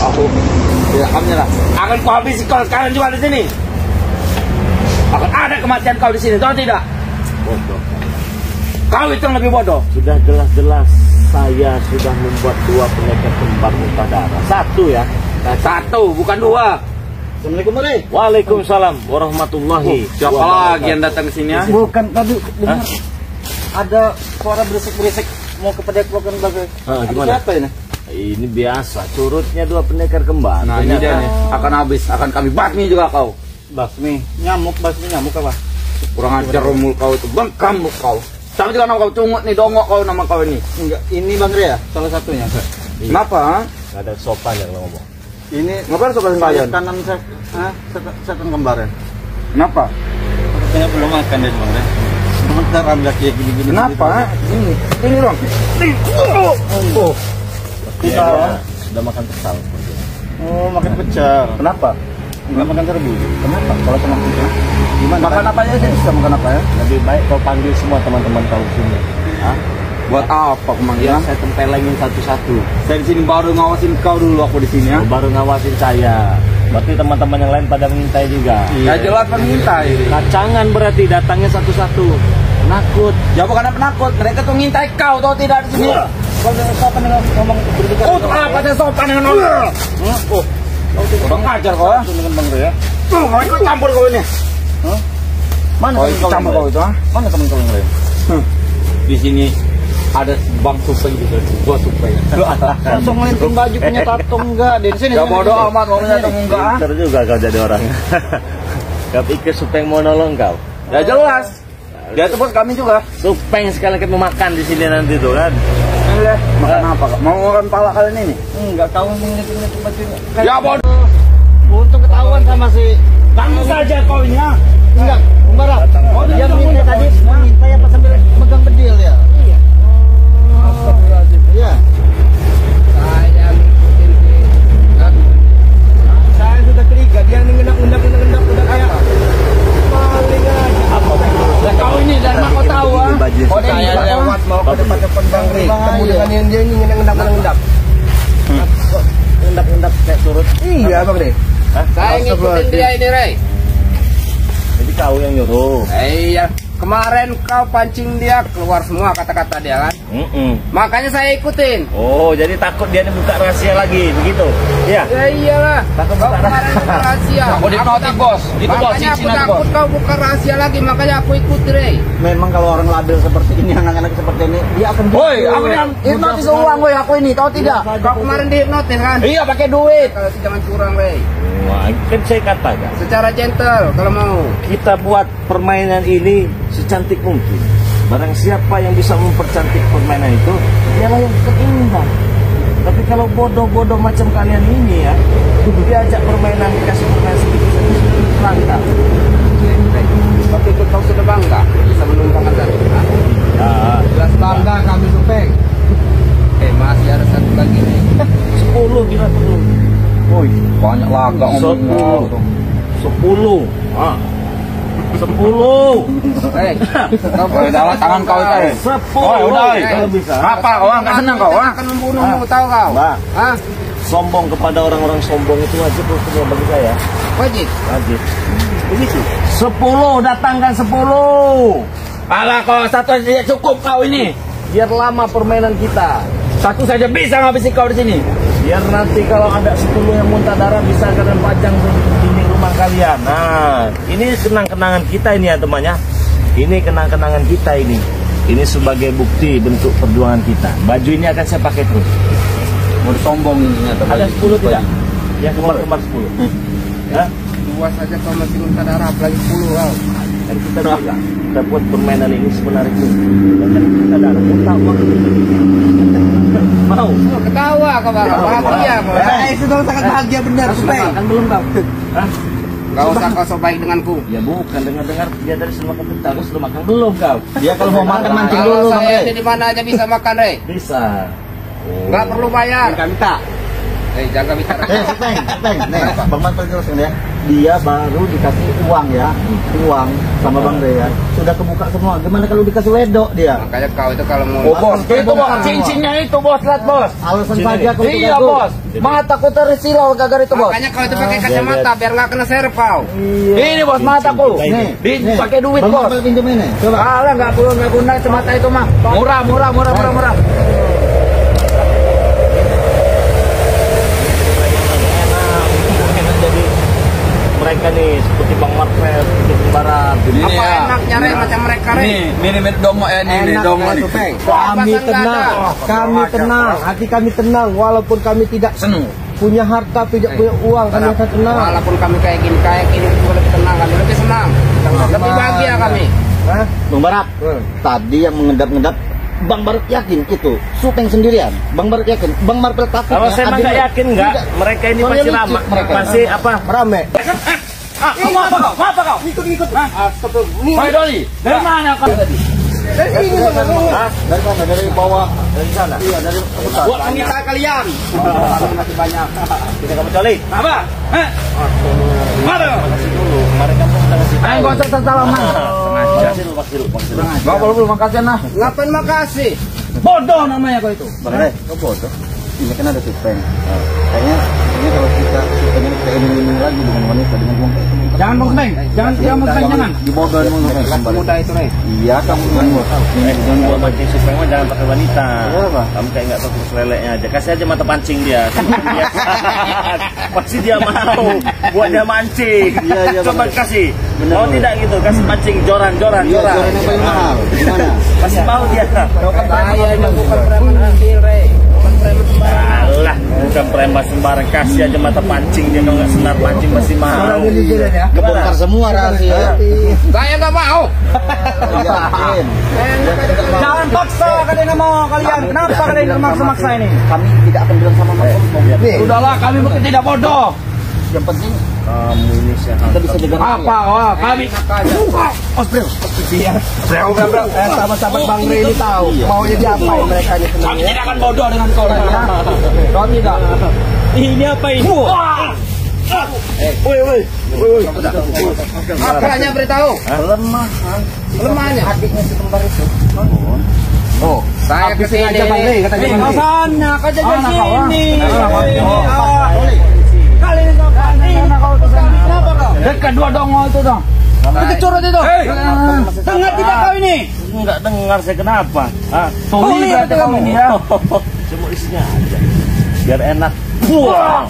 Aku tidak akan menyerah. Akan kau habisi kau sekarang juga di sini. Akan ada kematian kau di sini, tahu tidak? Bodoh. Kau itu yang lebih bodoh. Sudah jelas-jelas saya sudah membuat 2 pendekar kembar muntah darah. 1 ya. 1, bukan 2. Assalamualaikum warahmatullahi. Waalaikumsalam warahmatullahi. Siapa lagi yang datang ke sini ya? Bukan tadi dengar ada suara berisik-berisik mau ke padepokan bagai. Gimana? Siapa ini? Ini biasa, curutnya 2 pendekar kembar. Nah ini dia nih, akan habis, akan kami bakmi juga kau. Basmi nyamuk apa? Kurang ajar mul kau itu, bengkam mul kau. Sama juga nama kau tungut nih, dongok kau nama kau ini. Enggak, ini Bang Ria salah satunya. Kenapa? Ha? Gak ada sopan yang lo ngomong. Ini Ngapain sobat kalian? kanan setan kembaran. Kenapa? Kayaknya belum makan deh Bang Ria. Sebentar ambil kayak gini-gini. Kenapa? Ini dong. Oh. Kita sudah makan pesal. Oh, makan pecel. Kenapa? Enggak makan serbu. Kenapa? Kalau sama pecel. Gimana? Makan apa aja sih? Bisa makan apa ya? Lebih baik kau panggil semua teman-teman kau sini. Hah? Buat apa Ya, kemanggil? saya tempelengin satu-satu. Saya di sini baru ngawasin kau dulu, aku di sini ya. Baru ngawasin saya. Berarti teman-teman yang lain pada mengintai juga. Ya jelas mengintai. Kacangan berarti datangnya satu-satu. Penakut. Ya bukan penakut, mereka tuh ngintai kau, tau tidak di sini. Kalau sopan dengan ngomong berbicara. Oh, apa saya sopan dengan orang? Oh, kurang ajar kau ya. dengan Bang Ria. Kau ikut campur kau ini. Mana Kau ikut campur kau itu, ha? Mana teman kau yang lain? Di sini ada bang supeng juga, 2 supeng. Langsung ngelinting baju punya tato enggak? Di sini. Ya bodoh amat, mau nyatong enggak? Ha? Pintar juga kau jadi orang. Kau pikir Supeng mau nolong kau? Ya jelas. Dia itu bos kami juga. Supeng sekali kita mau makan di sini nanti tuh kan. Makan apa? Mau makan pala kalian ini? Enggak tahu ngelinting bajunya. Ya bodoh. Untung ketahuan sama si. Kamu saja kau ini ya. Enggak, Mbak. Oh, dia minta tadi minta apa sambil megang bedil ya? Iya. Astagfirullahaladzim. Iya. Saya sudah curiga dia ngendak udah kayak maling aja. Apa? Ya kau ini dari mana kau tahu ah? Oh, saya lewat mau ke depan Bang Ri. Ketemu dengan yang dia ini ngendak. Ngendak kayak surut. Iya, Bang Ri. Saya ngikutin dia ini, Rey. Jadi kau yang nyuruh. Iya, kemarin kau pancing dia keluar semua kata-kata dia kan. Makanya saya ikutin. Oh, jadi takut dia ini buka rahasia lagi, begitu? Iya. Ya iyalah. Takut Kau buka kemarin buka rahasia. Aku dipnotik, bos. Itu bos, Makanya aku izin aku, takut bos. kau buka rahasia lagi, makanya aku ikut, Rey. Memang kalau orang labil seperti ini, anak-anak seperti ini, dia akan. Woi, aku yang hipnotis uang, woi, aku ini, tahu tidak? Kau kemarin dihipnotis kan? Iya, pakai duit. Kalau jangan curang, Rey. Wah, kan saya katakan. Secara gentle kalau mau. Kita buat permainan ini secantik mungkin. Barang siapa yang bisa mempercantik permainan itu, dialah yang keimbang. Tapi kalau bodoh-bodoh macam kalian ini ya, diajak permainan, dikasih permainan sedikit-sedikit langka. Tapi kau sudah bangga bisa menumpangkan satu. Ya, Jelas bangga kami Supeng. Masih ada satu lagi nih. 10 bila perlu. Woi, banyak laga 10. 10. Ah. 10. Kau dalam tangan kau itu. 10. Oh, udah. Kalau bisa. Apa? Kau enggak senang kau? Akan membunuhmu, tahu kau? Mbak, Hah? sombong kepada orang-orang sombong itu wajib hukumnya bagi saya. Wajib. Wajib. Begitu. 10, datangkan 10. Alah kau satu saja cukup kau ini. Biar lama permainan kita. Satu saja bisa ngabisi kau di sini. Biar nanti kalau ada 10 yang muntah darah bisa kalian pajang di dinding rumah kalian. Nah, ini kenang-kenangan kita ini ya temannya. Ini kenang-kenangan kita ini. Ini sebagai bukti bentuk perjuangan kita. Baju ini akan saya pakai terus. Mau sombong ini atau Ada 10 tidak? Ya kemar-kemar 10. Ya, Dua saja kau masih muntah darah, apalagi 10 kau. dan kita juga kita buat permainan ini sebenarnya dan kita darah muntah uang. Mau? Ketawa kau bahagia kau. Sudah sangat bahagia benar, Supeng. Kan belum kau? Hah? Gak usah kau so baik denganku. Ya bukan, dengar-dengar dia tadi sudah makan pecah, terus sudah makan belum kau? Dia kalau mau makan mancing Kalau dulu, Bang saya Ri. di mana aja bisa makan, Rey. Bisa. Nggak perlu bayar. Minta. Jaga bicara. Supeng. Nih, Bang Man terus ya. Dia baru dikasih uang ya. Uang sama Bang Ri ya. sudah kebuka semua. Gimana kalau dikasih wedok dia? Makanya kau itu kalau mau Oh, bos, itu bos, cincinnya itu bos, lihat bos. Alasan Sini. saja kalau Iya gagal. bos, mataku tersilau gara-gara itu bos. Makanya kau itu pakai kacamata biar nggak kena serep kau. Iya. Ini bos mataku, Nih, pakai duit Bang bos. Marvel pinjam ini. Coba. Alah nggak guna kacamata itu mah. Murah. Jadi mereka nih seperti Bang Marvel, seperti Barat. Apa enaknya Rey macam mereka Rey? Ini domo ini Enak domo itu, nih. Peng. Kami tenang, hati kami tenang, walaupun kami tidak Senang. punya harta, tidak punya uang, kami akan tenang. Walaupun kami kayak gini juga lebih tenang, kami lebih senang, lebih bahagia kami. Hah? Bang Barat, tadi yang mengendap-endap Bang Barat yakin itu Supeng sendirian. Bang Barat yakin. Bang Marvel takut. Kalau saya mah nggak yakin nggak, mereka ini pasti licik lama, mereka. pasti apa? Rame. Apa kau? Ikut. Hai Doli, dari mana kau tadi? Dari sini Bang. Dari mana? Dari bawah. Dari sana. Iya, dari hutan. Buat kita kalian. Masih banyak. Kita kamu coli. Apa? Mana? Kemarin kan kita kasih. Ayo gak usah salaman. Makasih lu. Gak perlu makasih nah. Ngapain makasih? Bodoh namanya kau itu. Bang Rey, kau bodoh. Ini kan ada Supeng. Kayaknya kalau kita Supeng ini kita ini lagi dengan wanita dengan uang kayak ini. Jangan mengkeng, jangan. Dibodohin mulu. Laki muda itu Rey. Iya, kamu Jangan buat mancing supaya mah jangan pakai wanita. Iya, Pak. Kamu kayak nggak tahu kursus leleknya aja. Kasih aja mata pancing dia. Pasti dia mau buat dia mancing. Iya, Coba bener. kasih. Bener, Mau bener. tidak gitu? Kasih pancing joran. Joran yang paling mahal. Gimana? Pasti mau dia. Saya ini bukan preman kecil Rey. Bukan preman sembarangan. Alah, bukan preman sembarang. Kasih aja mata pancing dia kalau nggak senar pancing pasti mau. Kebongkar semua rahasia. Saya nggak mau. Yakin. Jangan paksa kalian mau kalian. Kenapa kalian memaksa ini? Kami tidak akan bilang sama Mas Om. Sudahlah, kami bukan tidak bodoh. Yang penting Kamu ini siapa? kita bisa jaga Apa? Wah, kami. Sahabat-sahabat Bang Rey ini tahu maunya diapain mereka ini tenang Kami ya. tidak akan bodoh dengan kau lagi. Kau tidak. Ini apa ini? Apanya beritahu? Lemahnya. adiknya si kembar itu. Oh, saya kesini aja Bang Rey katanya Bang Rey. Sana kau jaga sini. Kali ini kau kenapa kau? Dekat dua dongo itu dong. Itu curut itu. Dengar tidak kau ini? Enggak dengar saya kenapa? Tuli berarti kamu ini ya. Cuma isinya aja. Biar enak. Buang.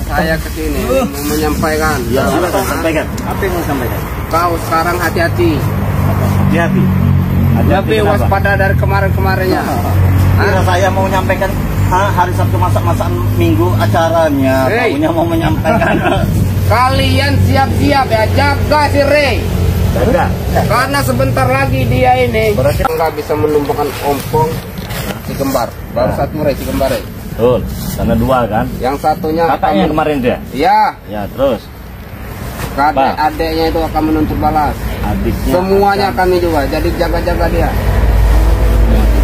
Saya kesini mau menyampaikan. Ya, silakan sampaikan. Apa yang mau sampaikan? Kau sekarang hati-hati. Hati-hati. Lebih waspada dari kemarin-kemarinnya. Kira saya mau menyampaikan hari Sabtu masak-masakan minggu acaranya. Hey. Kaunya mau menyampaikan. Kalian siap-siap ya, jaga si Rey. Jaga. Karena sebentar lagi dia ini Berarti- nggak bisa menumpahkan ompong si kembar. Baru satu Rey si kembar Rey. Betul. Karena dua kan. Yang satunya Kakaknya kemarin dia. Ya, Ya, terus adeknya itu akan menuntut balas. adiknya. Semuanya kami juga. Jadi jaga-jaga dia.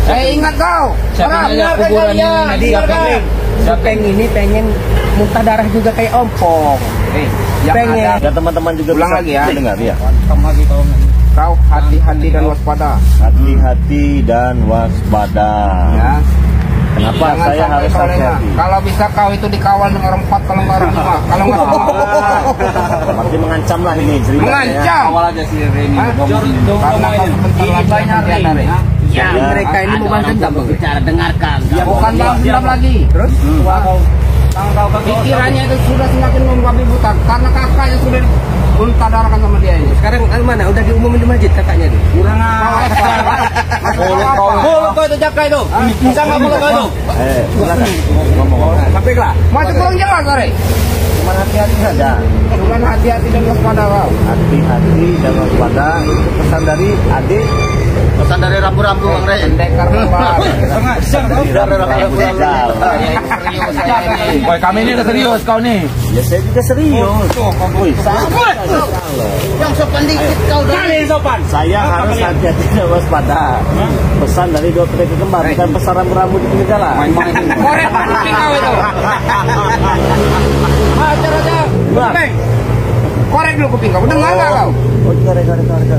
Saya ingat kau. Dengarkan kalian. Dengarkan. Supeng ini pengen muntah darah juga kayak ompong. Yang Pengen. ada, Dan teman-teman juga Ulang bisa lagi ya. dengar ya. kau hati-hati dan waspada. Hati-hati dan waspada. Ya. Kenapa Jangan saya sampai harus kau lengah. hati-hati? Kalau bisa kau itu dikawal dengan 4, kalau nggak 5. Kalau nggak Berarti mengancam lah ini ceritanya. mengancam. Awal aja si Reni. Hah? Karena kau sebentar lagi akan ada Rey. Ya, mereka ini bukan dendam berbicara, dengarkan. Ya bukan balas dendam lagi. Terus? Pikirannya itu sudah semakin membabi buta karena kakaknya sudah muntah darahkan sama dia ini. Sekarang mana? Udah diumumin di masjid kakaknya nih. Kurang Boleh kau itu jaga itu. Bisa nggak boleh kau itu? Silakan ngomong. Sampai lah. Masih kurang jelas Rey. Cuma hati-hati saja. Cuma hati-hati dan waspada kau. Hati-hati dan waspada. Itu pesan dari adik. Pesan dari rambu-rambu Bang Rey. Pendekar kembar. Dari rambu-rambu. Boy, kami ini udah serius kau nih. Ya saya juga serius. Wih, Yang sopan dikit kau Kali sopan. saya harus hati-hati dan waspada. Pesan dari dua pendekar kembar, bukan pesan rambu-rambu di pinggir jalan. Korek kuping kau itu. Ajar aja. Bang. Bang. Korek dulu kuping kau. Dengar nggak kau? Oh, korek.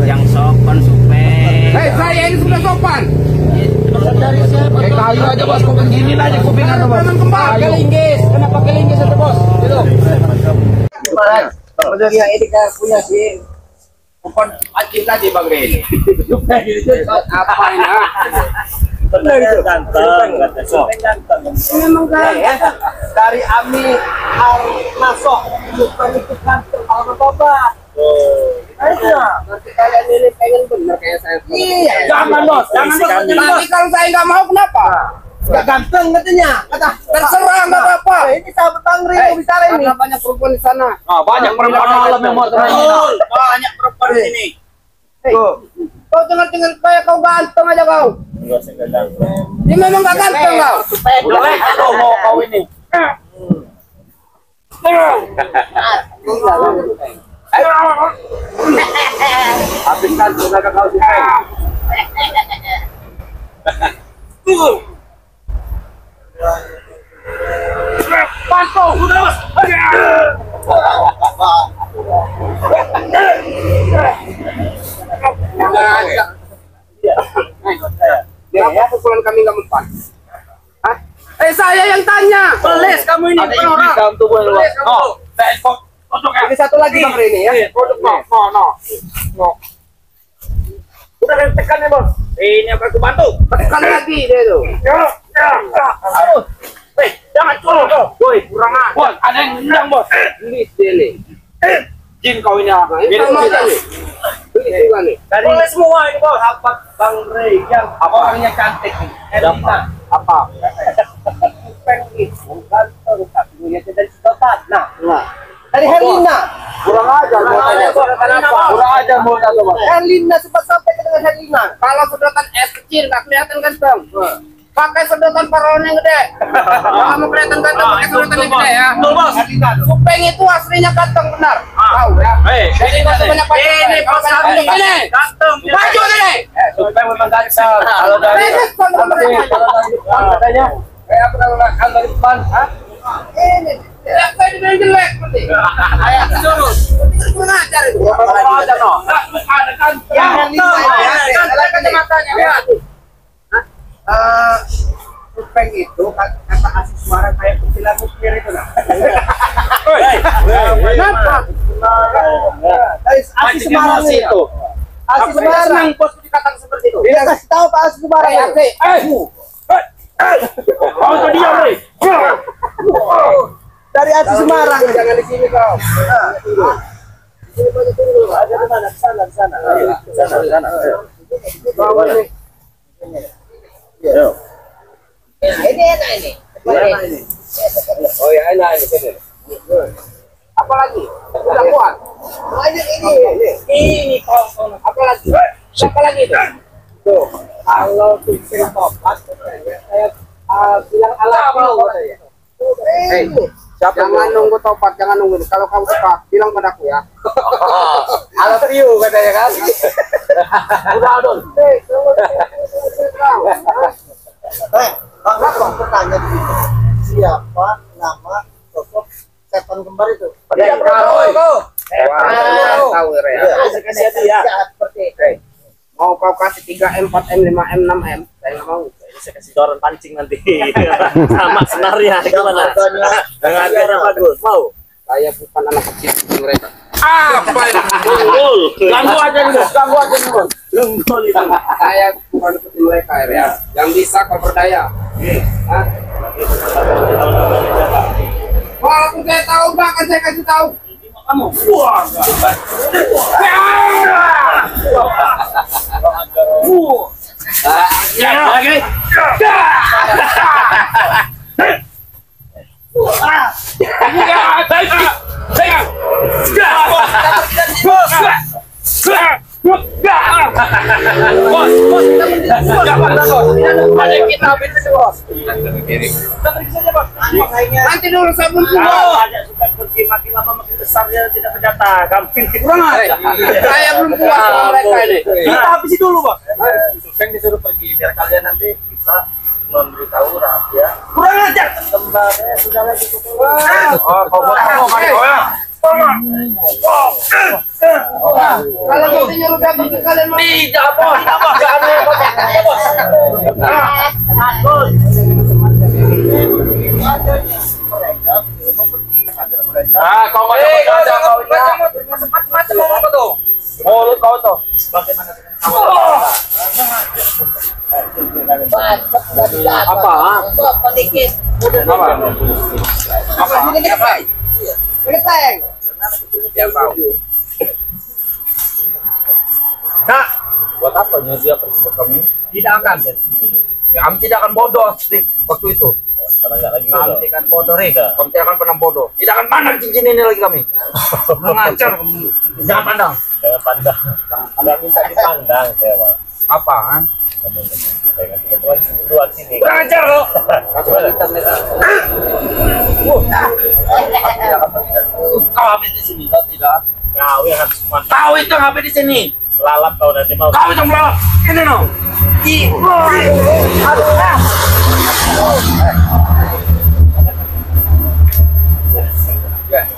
Yang sopan supeng. Hei, saya ini sudah sopan. Dari siapa? Kayu aja bos, kuping gini aja kuping atau bos. Kembang kelinggis. Kenapa kelinggis itu bos? Gitu. Yang ini kan punya sih. Bukan anjing tadi bang Reni. Apa ini? Benar itu ganteng, ganteng. Memang kan dari Ami Nasoh bukan itu ganteng kalau coba. Ayo, nanti kalian ini pengen bener kayak saya. Iya, Jangan bos, Nanti kalau saya nggak mau kenapa? Gak ganteng katanya. Kata Terserah nggak apa-apa. ini sahabat Tangri mau bicara ini. Karena banyak perempuan di sana. Banyak perempuan dalam yang mau Banyak perempuan di sini. Kau dengar kayak kau ganteng aja kau. Dia memang gak ganteng kau. Boleh kalau mau kau ini. Habiskan tenaga kau supaya. Pantau. Kenapa pukulan kami nggak mempan? Hah? Saya yang tanya. Pelis kamu ini bukan orang. Pelis kamu. Ini satu lagi bang Reni ya. No. Udah tekan ya bos. Ini apa aku bantu? Tekan lagi dia itu. Aduh. Jangan curang. Woi, kurang aja. Bos, ada yang nendang bos. Ini sini. Jin kau ini apa? Ini sama aja nih. Ini juga nih. Boleh semua ini bos. Sahabat Bang Rey yang Orangnya cantik nih. Elina. Apa? Peng itu ganteng tapi punya dari sedotan. Nah, dari Herlina. Kurang aja. Kurang aja mau tahu bos. Herlina sempat sampai ke dengan Herlina. Kalau sedotan es kecil nggak kelihatan ganteng. Pakai sedotan paralon yang gede. Kalau mau kelihatan ganteng pakai sedotan yang gede ya. Betul bos. Supeng itu aslinya ganteng benar. Tahu ya. Jadi nggak sebanyak Ini bos ini. ganteng. Maju nih. Supaya memang ganteng. Kalau dari katanya kayak apa namanya kan dari depan, Ini. Ya, saya dibilang jelek berarti. Ayah suruh. Kurang ajar itu. Kurang ajar no. Ada kan. Yang Herlina ya. Ada kacamatanya lihat. Supeng itu kata asli suara kayak kecilan muslir itu nah. Kenapa? Dari asli Semarang itu. Asli Semarang. Senang bos dikatakan seperti itu. Dia kasih tahu Pak asli Semarang. Kau tuh diam nih. Dari asli Semarang. Jangan di sini kau. Sini banyak tunggu. Ada di mana? Di sana. Di sana. Bawa ini. Ini enak ini. Oh ya enak ini. Apa lagi? Sudah kuat. Banyak ini. Ini kosong. Apa lagi? Siapa lagi itu? Tuh. Kalau supeng topat, saya bilang alami. Jangan nunggu topat, jangan nunggu. Kalau kamu suka, bilang padaku ya. Alat Rio katanya kan. Udah Adon. Bang bertanya dulu. Siapa nama sosok setan kembar itu? Dia tahu ya. Seperti itu. Mau kau kasih 3M, 4M, 5M, 6M, saya nggak mau. Saya kasih doron pancing nanti. Sama senarnya gimana? Dengan harganya bagus. Mau? Saya bukan anak kecil seperti mereka. Apa ini? Lunggul. Ganggu aja nih bos. Ganggu aja nih bos. Lunggul itu. Saya bukan seperti mereka ya. Yang bisa kau berdaya. Hah? Walaupun saya tahu bahkan saya kasih tahu. Kamu. Wah. Nanti dulu saya belum Kalau puas. ada suka pergi makin lama makin besar dia tidak berdata. Gampang. Kurang aja. Saya belum puas sama mereka ini. Kita habisi dulu, Bos. Supeng disuruh pergi biar kalian nanti bisa memberitahu rahasia Kurang ajar. Kembarnya sudah lagi Oh, kau mau ya? Kalau kita nyuruh datang ke kalian mau Tidak, bos. Tidak, bos. Jangan bos. Ah, kau macam-macam ngomong apa tuh? Mulut kau tuh. Bagaimana dengan apa? Pendikit. Apa? Apa? Keteng. Ya tahu. Kak, buat apa dia pergi ke kami? Tidak akan. Ya, kami tidak akan bodoh Rik, waktu itu. Karena nggak lagi Kami bodoh. tidak akan bodoh Rik. Kami tidak akan pernah bodoh. Tidak akan pandang cincin ini lagi kami. Mengajar. Jangan pandang. Jangan pandang. Nggak minta dipandang saya mah. Apa? Ketua sini. Mengajar kok. Kau habis di sini, kau tidak. Kau yang harus mantap. Kau itu habis di sini. Lalap kau nanti mau. Kau itu melawak. Ini no.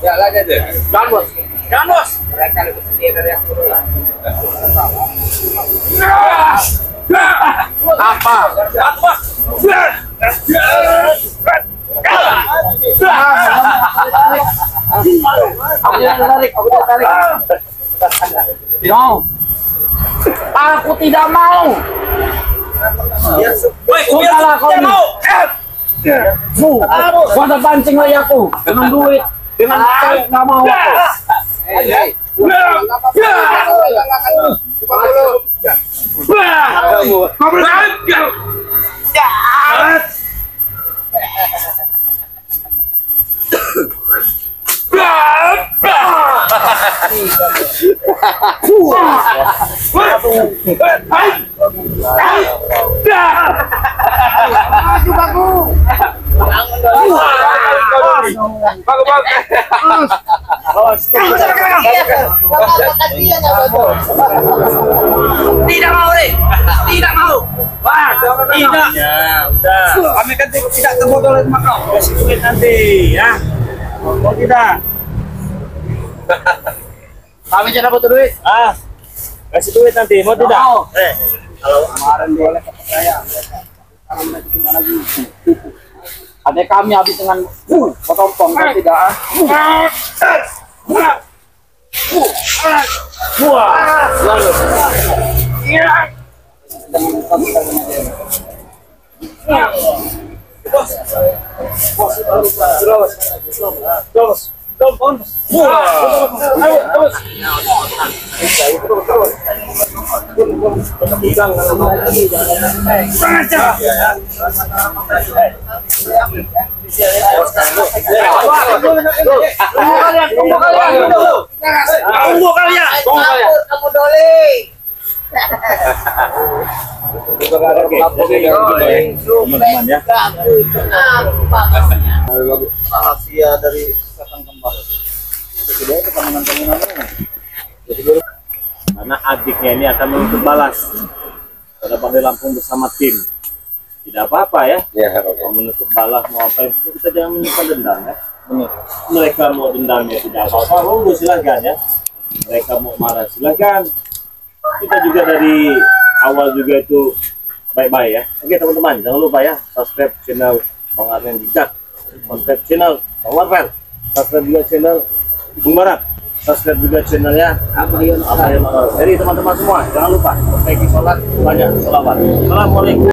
Ya lagi deh. Jangan bos. Jangan bos. Mereka lebih setia dari aku dulu. Apa? Jangan bos. Aku tidak tarik. Aku tidak tarik. No. Aku tidak mau. Woi, sudahlah kau ini. Kau ada pancing lagi aku dengan duit, dengan cewek nggak mau aku. Tidak mau deh, tidak mau. Wah, tidak. Ya, udah. Kami kan tidak terbodoh sama kau. Kasih duit nanti, ya. Mau tidak? Kami tidak butuh duit. Ah, kasih duit nanti. Mau tidak? Mau. Kalau Kemarin boleh kepercayaan. Ada kami habis dengan potong kan tidak. Tunggu kalian. Kamu doli. teman-teman ya. Rahasia dari Kakang Kembar. Kedua teman-teman. Karena adiknya ini akan menuntut balas pada Pandai Lampung bersama tim. Tidak apa-apa ya. Mau menuntut balas mau apa itu kita jangan menyimpan dendam ya. Mereka mau dendamnya tidak apa-apa, monggo silakan ya. Mereka mau marah silakan. Kita juga dari awal juga itu baik-baik ya. Oke teman-teman, jangan lupa ya subscribe channel Bang Aryan Dijak, subscribe channel Bang Warfel, subscribe juga channel Bung Barat, subscribe juga channelnya Abahyon. Jadi teman-teman semua jangan lupa perbaiki sholat, banyak sholawat. Assalamualaikum.